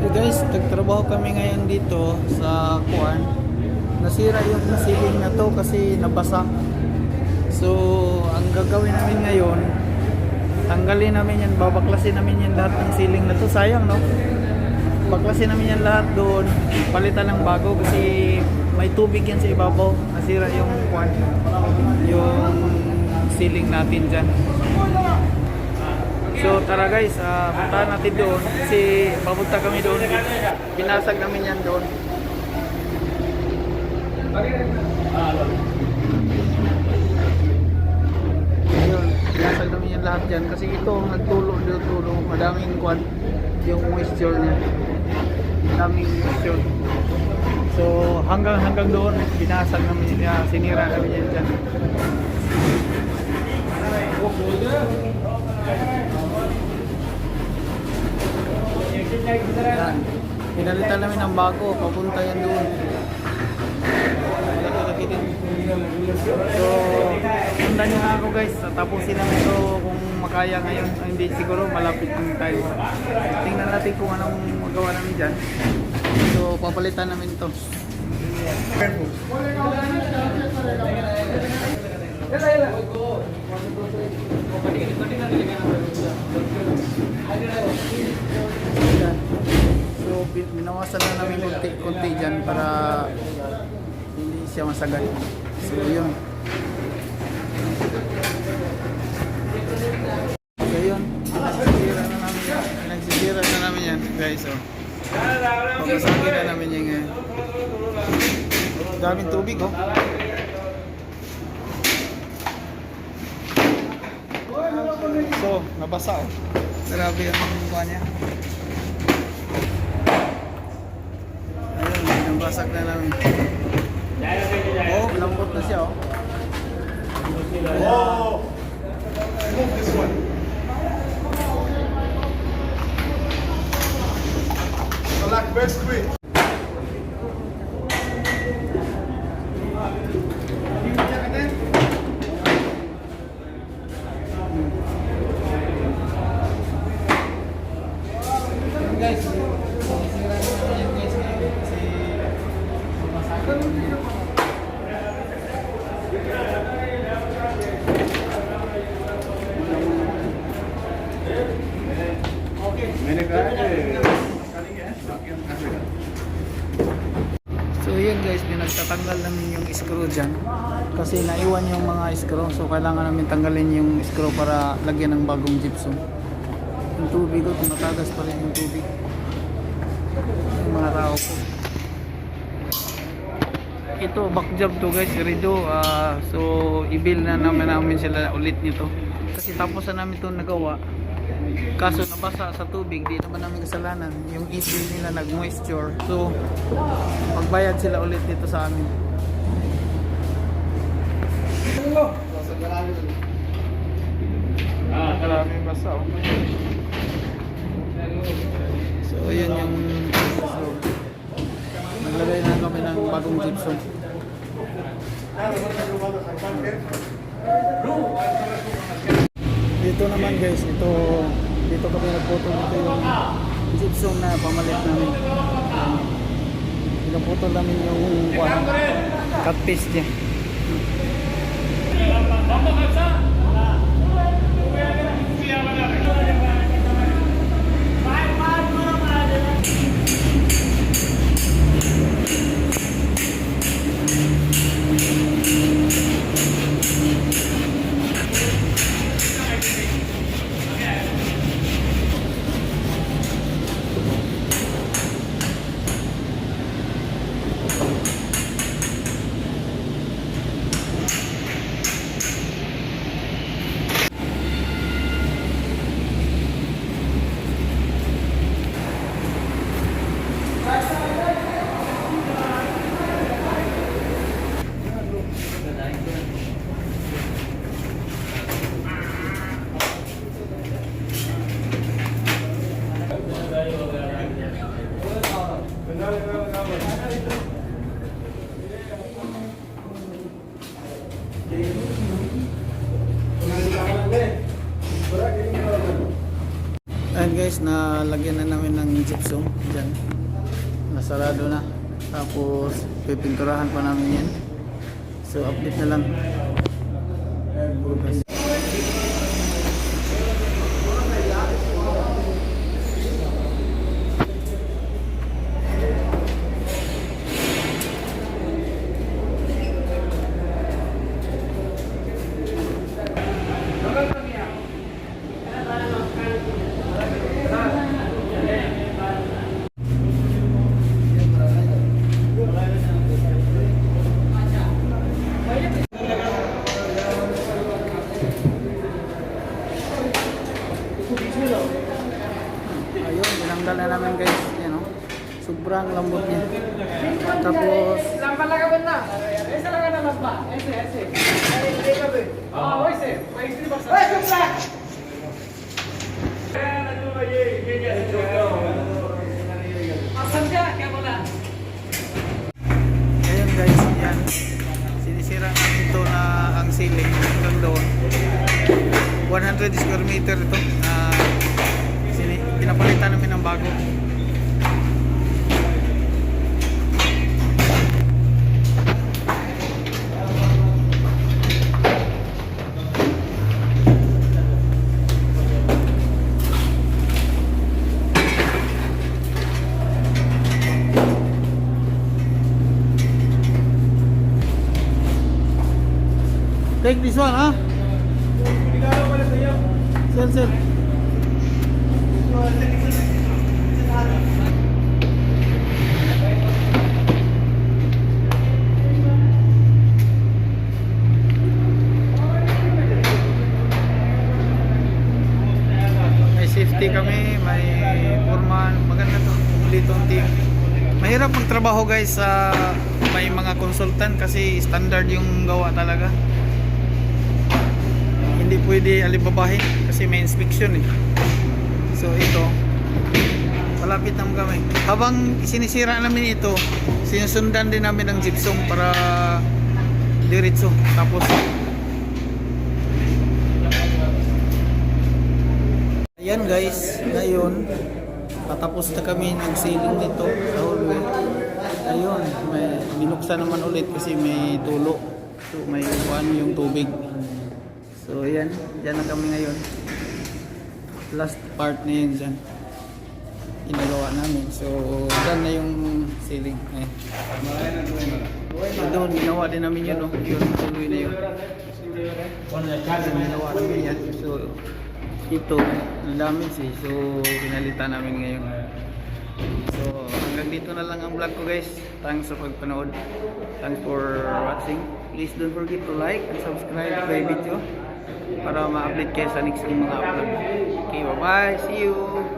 Hey guys, nagtrabaho kami ngayon dito sa Kuan. Nasira yung ceiling na to kasi nabasa. So, ang gagawin namin ngayon, tanggalin namin yan, babaklasin namin yan lahat ng ceiling na to. Sayang, no? Baklasin namin yan lahat doon, palitan ng bago kasi may tubig yan sa ibabaw. Nasira yung Kuan, yung ceiling natin dyan. So tara guys, puntahan natin doon kasi papunta kami doon. Pinasag namin yan doon. Ayun, pinasag namin yan lahat dyan kasi ito nagtulo, madaming kwan yung moisture niya. Madaming moisture. So hanggang doon, pinasag namin yan, sinira namin yan dyan. Yan. Pinalitan namin ng bago, papunta yan doon. So, punta nyo nga ako guys, tapusin namin ito kung makaya ngayon. Hindi siguro, malapit lang tayo. Tingnan natin kung anong magawa namin dyan. So, papalitan namin ito. So, binawasan na namin konti dyan para hindi siya masagad. So, yun. So, yun. Pinagsisira na namin yan, guys. So, pagkasagin na namin yan ngayon. Daming tubig, oh. So, nabasa, oh. Grabe ang mukha niya. Ayun, nabasag na namin. Oh, lambot na siya, oh. Oh! Move this one. Select best quick. Guys, sisira na yan guys ngayon kasi mamasakit. So yun guys, pinagtatanggal namin yung screw dyan kasi naiwan yung mga screw, so kailangan namin tanggalin yung screw para lagyan ng bagong gypsum. Yung tubig ko, tumatagas pa rin yung tubig. Yung mga tao ko. Ito, back job to guys, redo. So, i-bill na namin sila ulit nito. Kasi tapos na namin ito nagawa. Kaso nabasa sa tubig, di naman namin kasalanan. Yung issue nila nag-moisture. So, magbayad sila ulit dito sa amin. Marami basa, oh. So yun yung naglagay na kami ng bagong gypsum. Dito naman guys, dito kami nagputol nito yung gypsum na pamalit namin. Pinaputol namin yung cut piece niya. na lagyan na namin ng gypsum dyan. Nasarado na. Tapos pipinturahan pa namin yan. So update na lang. Ayun, binanggal na namin guys. Yan o. Sobrang lambot niya. Tapos Lampa lang ka na. Esa lang na lampa. Ese. Ah, ese. Ese basta. Ese black. Asan siya? Kaya mo na. ayun guys, yan. Sinisira namin ito na ang ceiling hanggang doon. 100 square meter ito. Pinapalitan namin ng bago. Take this one, ha? Sir. May safety kami, may foreman, maganda to, litong team. Mahirap magtrabaho guys sa may mga consultant kasi standard yung gawa talaga. Hindi pwede alibabahin kasi may inspection eh. So ito, malapit naman kami. Habang sinisira namin ito, sinusundan din namin ng gypsum para diretso. Tapos ayan guys, ngayon patapos na kami ng ceiling nito sa hallway. Ayun, may binuksan naman ulit kasi may tulo. So may upuan yung tubig. So ayan, dyan na kami ngayon. Last part na yun dyan. Ginagawa namin. So dyan na yung ceiling. Ayan. So doon, ginawa din namin yun. No? Yun, tuloy na yun. Ginawa namin yan. So ito, damage eh. So pinalitan namin ngayon. So hanggang dito na lang ang vlog ko guys. Thanks sa pagpanood. Thanks for watching. Please don't forget to like and subscribe to my video para ma-update kayo sa next kong mga upload. Okay, bye-bye. See you!